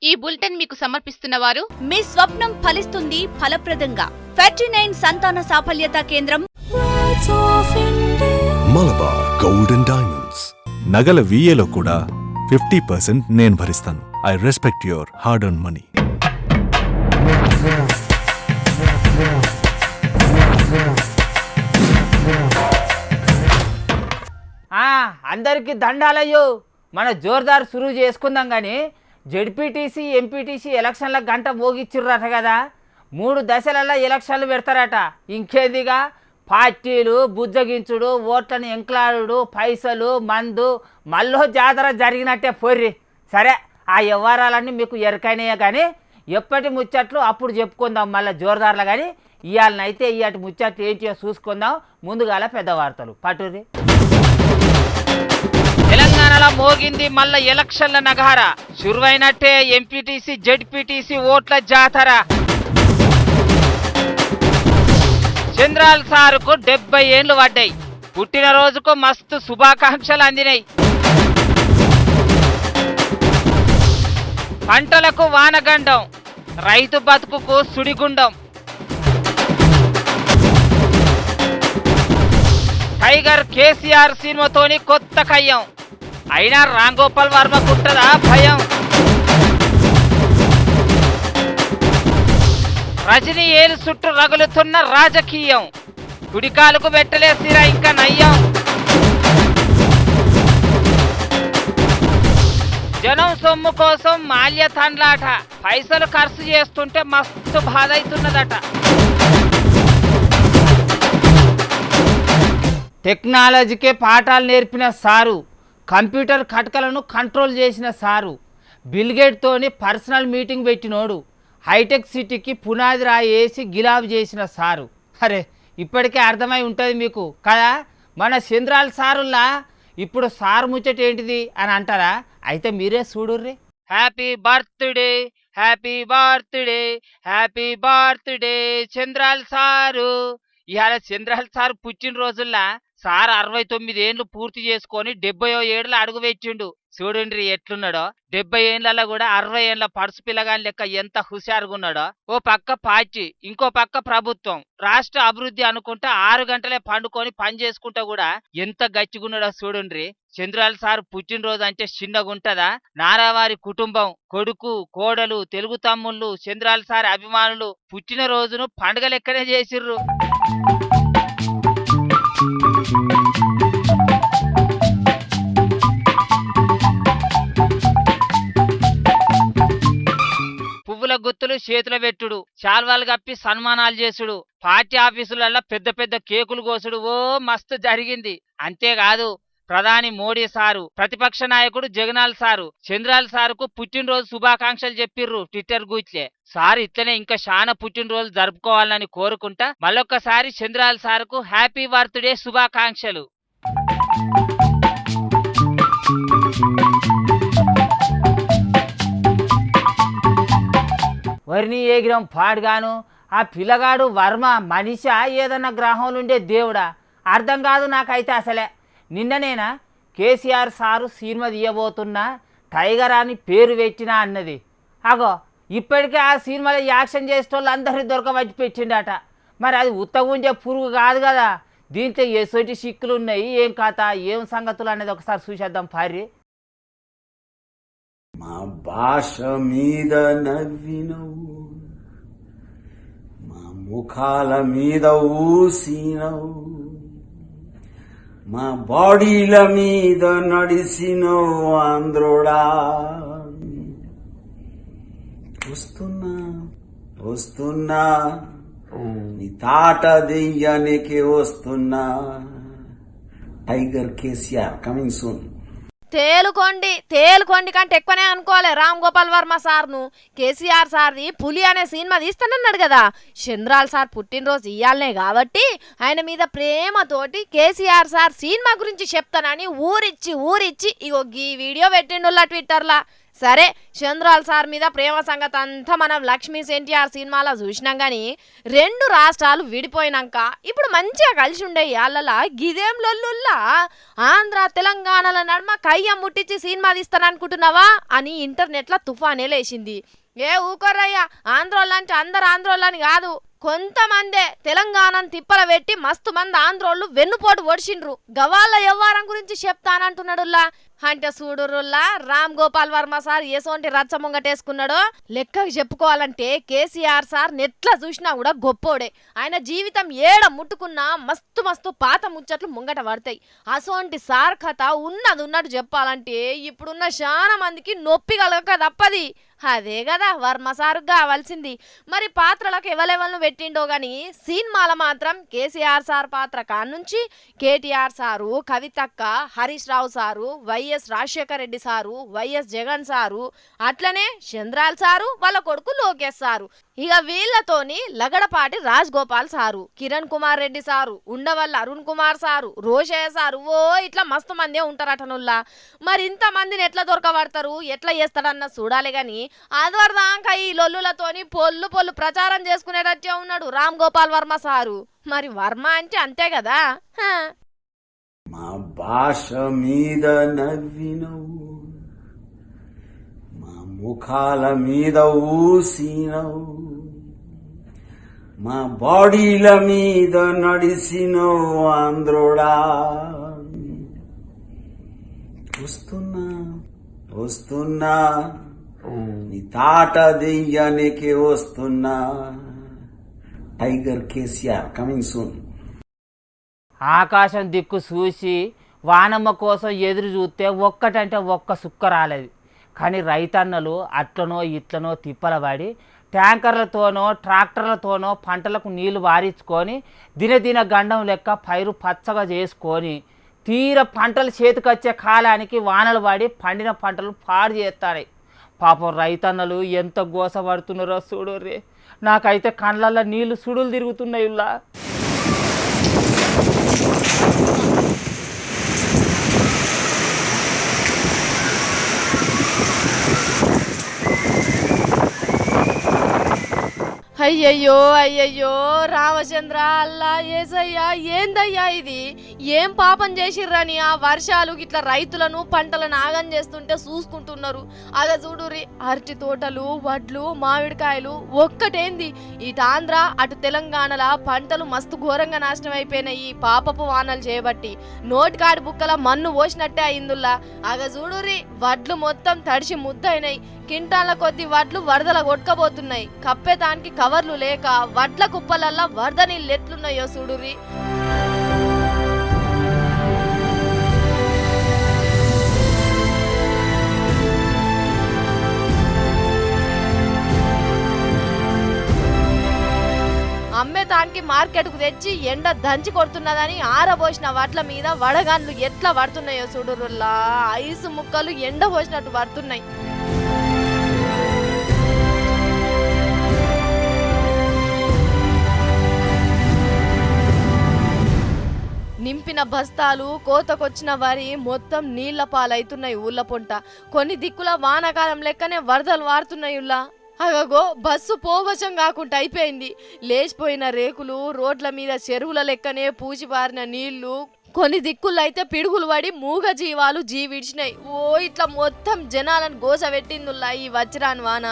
ఈ బులెటిన్ మీకు సమర్పిస్తున్న వారు మీ స్వప్నం ఫలిస్తుంది ఫలప్రదంగా 39 సంతాన సాఫల్యత కేంద్రం మలబార్ గోల్డ్ అండ్ డైమండ్స్. నగల విఏలో కూడా 50% నేను భరిస్తాను. I respect your hard earn money. అందరికి దండాలయ్యో. మన జోర్దార్ సురువు చేసుకుందాం కానీ జెడ్పీటీసీ ఎంపీటీసీ ఎలక్షన్ల గంట మోగిచ్చిర్రట కదా. 3 దశలలో ఎలక్షన్లు పెడతారట. ఇంకేందిగా పార్టీలు బుజ్జగించుడు, ఓట్లను ఎంక్లాడు, పైసలు, మందు, మళ్ళీ జాతర జరిగినట్టే పొర్రి. సరే, ఆ వ్యవహారాలన్నీ మీకు ఎరకైనాయే కానీ ఎప్పటి ముచ్చట్లు అప్పుడు చెప్పుకుందాం మళ్ళీ జోర్దార్లు. కానీ ఇవాళనైతే ఇవాటి ముచ్చట్లు ఏంటో చూసుకుందాం. ముందుగాల పెద్ద వార్తలు పట్టుర్రి. తెలంగాణలో మోగింది మళ్ళా ఎలక్షన్ల నగార. చురువైనట్టే ఎంపీటీసీ జెడ్పీటీసీ ఓట్ల జాతర. చంద్రాల్ సారుకు 70 ఏళ్లు పడ్డాయి. పుట్టినరోజుకు మస్తు శుభాకాంక్షలు అందినాయి. పంటలకు వానగండం, రైతు బతుకుకు సుడిగుండం. టైగర్ కేసీఆర్ సినిమాతోని కొత్త కయ్యం. అయినా రామ్ గోపాల్ వర్మకుంటదా భయం? రజనీ ఏలు చుట్టూ రగులుతున్న రాజకీయం. కుడికాలకు పెట్టలేసిరా ఇంకా నయ్యం. జనం సొమ్ము కోసం మాల్య తండ్లాట. పైసలు ఖర్చు చేస్తుంటే మస్తు బాధ అవుతున్నదట. టెక్నాలజీకే పాఠాలు నేర్పిన సారు, కంప్యూటర్ కటకలను కంట్రోల్ చేసిన సారు, బిల్గేట్తోని పర్సనల్ మీటింగ్ పెట్టినోడు, హైటెక్ సిటీకి పునాది రాయి వేసి గిలాబు చేసిన సారు. అరే, ఇప్పటికే అర్థమై ఉంటుంది మీకు కదా. మన చంద్రాల సారుల్లా ఇప్పుడు సారు ముచ్చట ఏంటిది అని అంటారా? అయితే మీరే చూడుర్రి. Happy birthday, happy birthday, happy birthday Chandrala sir. ఇవాళ చంద్రాల సారు పుట్టినరోజుల్లా సార్ 69 ఏళ్ళు పూర్తి చేసుకొని 70వ ఏళ్ళలో అడుగు పెట్టిండు. చూడండి ఎట్లున్నాడో. 70 ఏళ్లలో కూడా 60 ఏళ్ల పడుసు పిల్లగాని లెక్క ఎంత హుషారుగున్నాడో. ఓ పక్క పార్టీ, ఇంకో పక్క ప్రభుత్వం, రాష్ట్ర అభివృద్ధి అనుకుంటా 6 గంటలే పండుకొని పని చేసుకుంటా కూడా ఎంత గట్టిగున్నాడో చూడండి. చంద్రాల సార్ పుట్టినరోజు అంటే చిన్నగుంటదా? నారావారి కుటుంబం, కొడుకు, కోడలు, తెలుగు తమ్ముళ్ళు, చంద్రాల సార్ అభిమానులు పుట్టినరోజును పండుగ లెక్కనే చేసిర్రు. పువ్వుల గుత్తులు చేతుల పెట్టుడు, శాల్వాలు కప్పి సన్మానాలు చేసుడు, పార్టీ ఆఫీసులలో పెద్ద పెద్ద కేకులు కోసుడు. ఓ మస్తు జరిగింది. అంతేకాదు, ప్రధాని మోడీ సారు, ప్రతిపక్ష నాయకుడు జగనాల్ సారు చంద్రాల సారుకు పుట్టినరోజు శుభాకాంక్షలు చెప్పిర్రు ట్విట్టర్ గూట్లే. సార్ ఇట్లనే ఇంకా చాలా పుట్టినరోజు జరుపుకోవాలని కోరుకుంటా మళ్ళొక్కసారి చంద్రాల సారుకు హ్యాపీ బర్త్డే శుభాకాంక్షలు. వరిని ఏగిరం పాడుగాను. ఆ పిల్లగాడు వర్మ మనిషా ఏదన్నా గ్రహంలుండే దేవుడా? అర్థం కాదు నాకైతే అసలే. నిన్ననేనా కేసీఆర్ సారు సినిమా తీయబోతున్నా, టైగర్ అని పేరు పెట్టినా అన్నది. అగో ఇప్పటికే ఆ సినిమాలో యాక్షన్ చేసేటోళ్ళు అందరినీ దొరకబట్టి పెట్టిండట. మరి అది ఉత్తగుంజే పురుగు కాదు కదా. దీంట్లో ఎసోటి సిక్కులు ఉన్నాయి, ఏం కథ, ఏం సంగతులు అనేది ఒకసారి చూసేద్దాం పారి. మా భాష మీద నవ్వినవు, మా ముఖాల మీద ఊసినవు, మా బాడీల మీద నడిసినవు ఆంధ్రోడా. వస్తున్నా వస్తున్నా నీ తాట దెయ్యానికి వస్తున్నా. Tiger KCR coming soon. తేలుకోండి కంటే ఎక్కువనే అనుకోవాలి రామ్ గోపాల్ వర్మ సార్ను. కేసీఆర్ సార్ది పులి అనే సినిమా తీస్తానన్నాడు కదా. చంద్రాల్ సార్ పుట్టినరోజు ఇయ్యాలనే కాబట్టి ఆయన మీద ప్రేమతోటి కేసీఆర్ సార్ సినిమా గురించి చెప్తానని ఊరిచ్చి ఇగో ఈ వీడియో పెట్టిండుల్లా ట్విట్టర్లా. సరే చంద్రాల్ సార్ మీద ప్రేమ సంగతి అంతా మనం లక్ష్మీ ఎన్టీఆర్ సినిమాలో చూసినాం కానీ 2 రాష్ట్రాలు విడిపోయినాక ఇప్పుడు మంచిగా కలిసి ఉండే యాళ్ళలా గిదేం లొల్లుల్లా ఆంధ్ర తెలంగాణల నడుమ కయ్యం ముట్టించి సినిమా తీస్తాననుకుంటున్నావా అని ఇంటర్నెట్లో తుఫానే లేచింది. ఏ ఊకోరయ్యా, ఆంధ్రోళ్ళంటే అందరు ఆంధ్రోళ్ళని కాదు, కొంతమందే తెలంగాణను తిప్పల పెట్టి మస్తు మంది ఆంధ్రోళ్ళు వెన్నుపోటు ఒడిచిండ్రు. గవాళ్ళ వ్యవహారం గురించి చెప్తానంటున్నాడుల్లా. అంటే చూడురుల్లా రామ్ గోపాల్ వర్మ సార్ ఏసోంటి రచ్చ ముంగటేసుకున్నాడో లెక్కకు చెప్పుకోవాలంటే కేసీఆర్ సార్ నెట్లా చూసినా కూడా గొప్పోడే. ఆయన జీవితం ఏడ ముట్టుకున్నా మస్తు మస్తు పాత ముచ్చట్లు ముంగట పడతాయి. అసోంటి సార్ కథ ఉన్నది ఉన్నట్టు చెప్పాలంటే ఇప్పుడున్న చాలా మందికి నొప్పి కలగక తప్పది. అదే కదా వర్మ సారు కావాల్సింది. మరి పాత్రలకు ఎవరెవలను పెట్టిండో గాని సినిమాల మాత్రం కేసీఆర్ సార్ పాత్ర కానుంచి కేటీఆర్ సారు, కవితక్క, Harish Rao sir, YS Rajasekhara Reddy sir, YS Jagan sir, అట్లనే చంద్రాల్ సారు, వాళ్ళ కొడుకు లోకేష్ సారు, ఇక వీళ్ళతోని Lagadapati Raj Gopal sir, Kiran Kumar Reddy sir, Undavalli Arun Kumar sir, Rosaiah sir, ఓ ఇట్లా మస్తు మందే ఉంటారటనుల్లా. మరి ఇంతమందిని ఎట్లా దొరకబడతారు, ఎట్లా చేస్తాడన్న చూడాలి గాని ఆదివరదాకా ఈ లొల్లులతోని పొల్లు పొల్లు ప్రచారం చేసుకునేటట్టే ఉన్నాడు రామ్ గోపాల్ వర్మ సారు. మరి వర్మ అంటే అంతే కదా. మా భాష మీద నవ్వినవు, మా ముఖాల మీద ఊసినవు, మా బాడీల మీద నడిసినవు ఆంధ్రోడా. వస్తున్నా వస్తున్నా నీ తాట దెయ్యానికి వస్తున్నా. Tiger KCR coming soon. ఆకాశం దిక్కు చూసి వానమ్మ కోసం ఎదురు చూస్తే ఒక్కటంటే ఒక్క సుక్క రాలేదు. కానీ రైతన్నలు అట్లనో ఇట్లనో తిప్పలబడి ట్యాంకర్లతోనో ట్రాక్టర్లతోనో పంటలకు నీళ్లు వారించుకొని దినదిన గండం లెక్క పైరు పచ్చగా చేసుకొని తీర పంటలు చేతికొచ్చే కాలానికి వానలు పడి పండిన పంటలు పాడు చేస్తాయి. పాపం రైతన్నలు ఎంత గోసపడుతున్నారో చూడుర్రే. నాకైతే కళ్ళల్లో నీళ్లు సుడులు తిరుగుతున్నాయి. అయ్యయ్యో అయ్యయ్యో రామచంద్ర అల్లా ఏసయ్యా, ఏందయ్యా ఇది? ఏం పాపం చేసిర్రని ఆ వర్షాలు ఇట్లా రైతులను పంటలను ఆగం చేస్తుంటే చూసుకుంటున్నారు. అగ చూడురి, అరటి తోటలు, వడ్లు, మామిడికాయలు ఒక్కటేంది ఇటు ఆంధ్ర అటు తెలంగాణల పంటలు మస్తు ఘోరంగా నాశనం అయిపోయినాయి ఈ పాపపు వానలు చేయబట్టి. నోటికాడి బుక్కల మన్ను పోసినట్టే అయిందుల్లా. అగ చూడురి, వడ్లు మొత్తం తడిసి ముద్దయినాయి. కింటాల కొద్ది వడ్లు వరదల కొట్టుకపోతున్నాయి. కప్పేదానికి కవర్లు లేక వడ్ల కుప్పలల్లా వరద నీళ్ళు ఎట్లున్నాయో చూడురి. అమ్మేదానికి మార్కెట్కు తెచ్చి ఎండ దంచి కొడుతున్నదని ఆరబోసిన వడ్ల మీద వడగాన్లు ఎట్లా పడుతున్నాయో చూడురుల్లా. ఐసు ముక్కలు ఎండ పోసినట్టు పడుతున్నాయి. నింపిన బస్తాలు, కోతకొచ్చిన వరి మొత్తం నీళ్ల పాలైతున్నాయి ఊళ్ళ పొంట. కొన్ని దిక్కుల వానాకాలం లెక్కనే వరదలు వారుతున్నాయుల్లా. అగగో బస్సు పోవచం కాకుండా అయిపోయింది. లేచిపోయిన రేకులు, రోడ్ల మీద చెరువుల లెక్కనే పూచిపారిన నీళ్లు, కొన్ని దిక్కుల్లో అయితే పిడుగులు పడి మూగ జీవాలు జీవిడిచినాయి. ఓ ఇట్లా మొత్తం జనాలను గోసపెట్టిందుల్లా ఈ వచ్చిరాని వాన.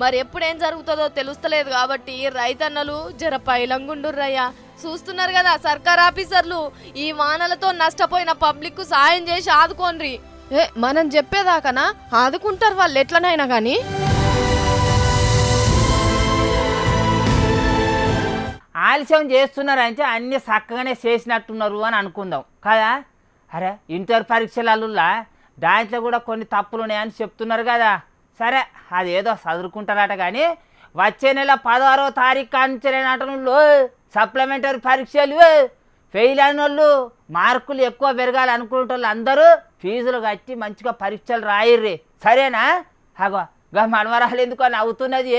మరి ఎప్పుడేం జరుగుతుందో తెలుస్తలేదు కాబట్టి రైతన్నలు జర పైలంగుండుర్రయ్యా. చూస్తున్నారు కదా సర్కార్ ఆఫీసర్లు, ఈ వానలతో నష్టపోయిన పబ్లిక్ సాయం చేసి ఆదుకోండ్రి. మనం చెప్పేదాకనా ఆదుకుంటారు వాళ్ళు ఎట్లనైనా కానీ. ఆలస్యం చేస్తున్నారంటే అన్నీ చక్కగానే చేసినట్టున్నారు అని అనుకుందాం కదా. అరే ఇంటర్ పరీక్షలల్లా దాంట్లో కూడా కొన్ని తప్పులు ఉన్నాయని చెప్తున్నారు కదా. సరే అదేదో చదువుకుంటారట కానీ వచ్చే నెల 16వ తారీఖు కానించలేనటంలో సప్లిమెంటరీ పరీక్షలు ఫెయిల్ అయిన వాళ్ళు, మార్కులు ఎక్కువ పెరగాలనుకునే వాళ్ళు అందరూ ఫీజులు కట్టి మంచిగా పరీక్షలు రాయిర్రి. సరేనా? అగో గా మనవరాలు ఎందుకో నవ్వుతున్నది.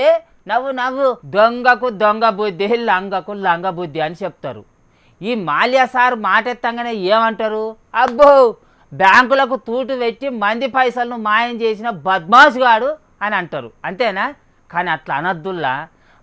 నవ్వు నవ్వు. దొంగకు దొంగ బుద్ధి, లంగకు లంగ బుద్ధి అని చెప్తారు. ఈ మాల్యా సార్ మాట ఎత్తంగానే ఏమంటారు? అబ్బో బ్యాంకులకు తూటు పెట్టి మంది పైసలను మాయం చేసిన బద్మాసుగాడు అని అంటారు, అంతేనా? కానీ అట్లా అనద్దుల్లా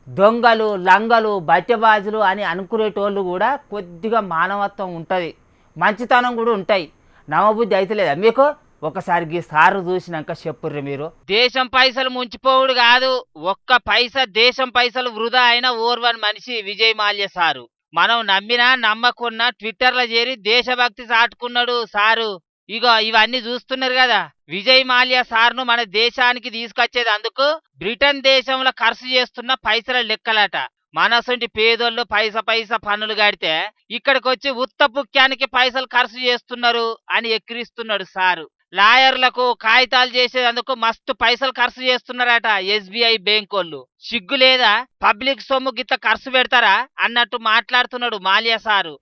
దొంగలు లంగలు బట్టెబాజులు అని అనుకునేటోళ్ళు కూడా కొద్దిగా మానవత్వం ఉంటుంది, మంచితనం కూడా ఉంటాయి. నమ్మబుద్ధి అయితే లేదా మీకు? ఒకసారి సారు చూసినాక చెప్పుర్రి మీరు. దేశం పైసలు ముంచిపోవుడు కాదు, ఒక్క పైసా దేశం పైసలు వృధా అయిన ఓర్వని మనిషి విజయ్ మాల్యా సారు. మనం నమ్మినా నమ్మకున్నా ట్విట్టర్లో చేరి దేశభక్తి చాటుకున్నాడు సారు. ఇగో ఇవన్నీ చూస్తున్నారు కదా, విజయ్ మాల్యా సార్ను మన దేశానికి తీసుకొచ్చేది అందుకు బ్రిటన్ దేశంలో ఖర్చు చేస్తున్న పైసల లెక్కలట. మనసంటి పేదోళ్ళు పైసా పన్నులు కడితే ఇక్కడికి వచ్చి ఉత్త పుక్యానికి పైసలు ఖర్చు చేస్తున్నారు అని ఎక్కిరిస్తున్నాడు సారు. లాయర్లకు కాగితాలు చేసేందుకు మస్తు పైసలు ఖర్చు చేస్తున్నారట ఎస్బీఐ బ్యాంక్ వాళ్ళు. సిగ్గు లేదా? పబ్లిక్ సొమ్ము గిత్త ఖర్చు పెడతారా అన్నట్టు మాట్లాడుతున్నాడు మాల్యా సారు.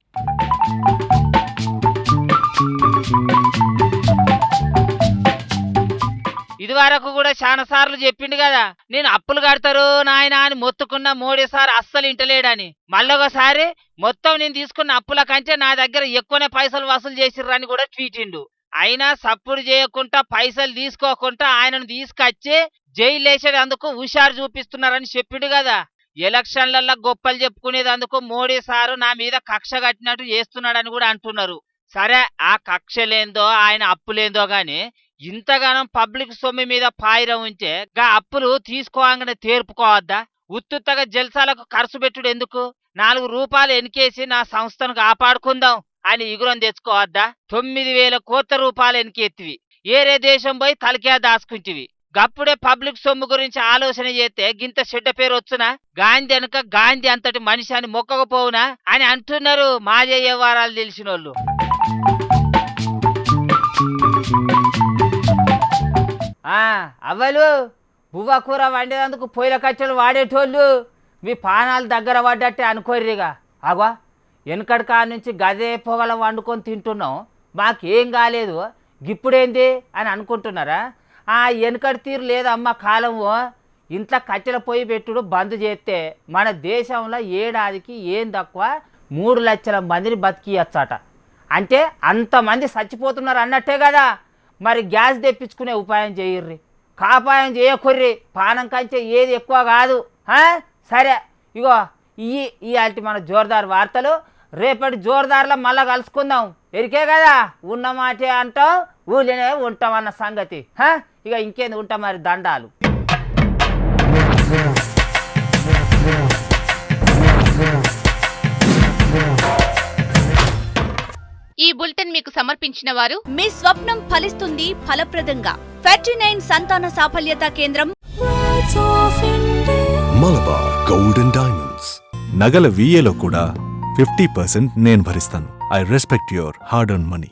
ఇదివరకు కూడా చాలా సార్లు చెప్పిండు కదా, నేను అప్పులు కడతారు నాయన అని మొత్తుకున్న మోడీ సార్ అస్సలు ఇంటలేడని. మళ్ళొకసారి మొత్తం నేను తీసుకున్న అప్పుల కంటే నా దగ్గర ఎక్కువనే పైసలు వసూలు చేసిర్రని కూడా ట్వీటిండు. అయినా సప్పుడు చేయకుండా పైసలు తీసుకోకుండా ఆయనను తీసుకొచ్చి జైలు వేసేందుకు హుషారు చూపిస్తున్నారని చెప్పిండు కదా. ఎలక్షన్లలో గొప్పలు చెప్పుకునేందుకు మోడీ సారు నా మీద కక్ష కట్టినట్టు చేస్తున్నాడని కూడా అంటున్నారు. సరే, ఆ కక్షలేందో ఆయన అప్పులేందో గాని ఇంతగానం పబ్లిక్ సొమ్ము మీద పాయిరం ఉంచే గా అప్పులు తీసుకోగానే తీర్పుకోవద్దా? ఉత్తుత్తగా జల్సాలకు ఖర్చు పెట్టుడు ఎందుకు? 4 రూపాయలు ఎనికేసి నా సంస్థను కాపాడుకుందాం అని ఇగురం తెచ్చుకోవద్దా? 9,000 కోట్ల రూపాయలు ఎనికెత్తివి ఏరే దేశం పోయి తలకే దాచుకుంటివి. గప్పుడే పబ్లిక్ సొమ్ము గురించి ఆలోచన చేస్తే గింత చెడ్డ పేరు వచ్చునా? గాంధీ అనక గాంధీ అంతటి మనిషి అని మొక్కకపోవునా అని అంటున్నారు మాజీ వ్యవహారాలు తెలిసినోళ్ళు. అవ్వలు బువ్వ కూర వండేందుకు పొయ్యిల కట్టెలు వాడేటోళ్ళు మీ పానాలు దగ్గర పడ్డట్టే అనుకోర్రిగా. అగో వెనకటి కాడ నుంచి గదే పొగల వండుకొని తింటున్నాం, మాకేం కాలేదు, గిప్పుడేంది అని అనుకుంటున్నారా? వెనకటి తీరు లేదమ్మ కాలము. ఇంట్లో కట్టెల పొయ్యి పెట్టుడు బంద్ చేస్తే మన దేశంలో ఏడాదికి ఏం తక్కువ 3 లక్షల మందిని బతికియచ్చట. అంటే అంతమంది చచ్చిపోతున్నారు అన్నట్టే కదా. మరి గ్యాస్ తెప్పించుకునే ఉపాయం చేయర్రి, కాపాయం చేయకుర్రి, పానం కంటే ఏది ఎక్కువ కాదు. సరే, ఇగో ఇవాల్టి మన జోర్దార్ వార్తలు. రేపటి జోర్దార్లో మళ్ళా కలుసుకుందాం. ఎరికే కదా, ఉన్న మాటే అంటాం ఊళ్ళనే ఉంటాం అన్న సంగతి. ఇక ఇంకేంది ఉంటాం మరి, దండాలు. ఈ బులెటిన్ మీకు సమర్పించిన వారు మీ స్వప్నం ఫలిస్తుంది ఫలప్రదంగా. 39 సంతాన సాఫల్యత కేంద్రం. Malabar golden diamonds. నగల VAలో కూడా 50% నేను భరిస్తాను. I respect your hard earn money.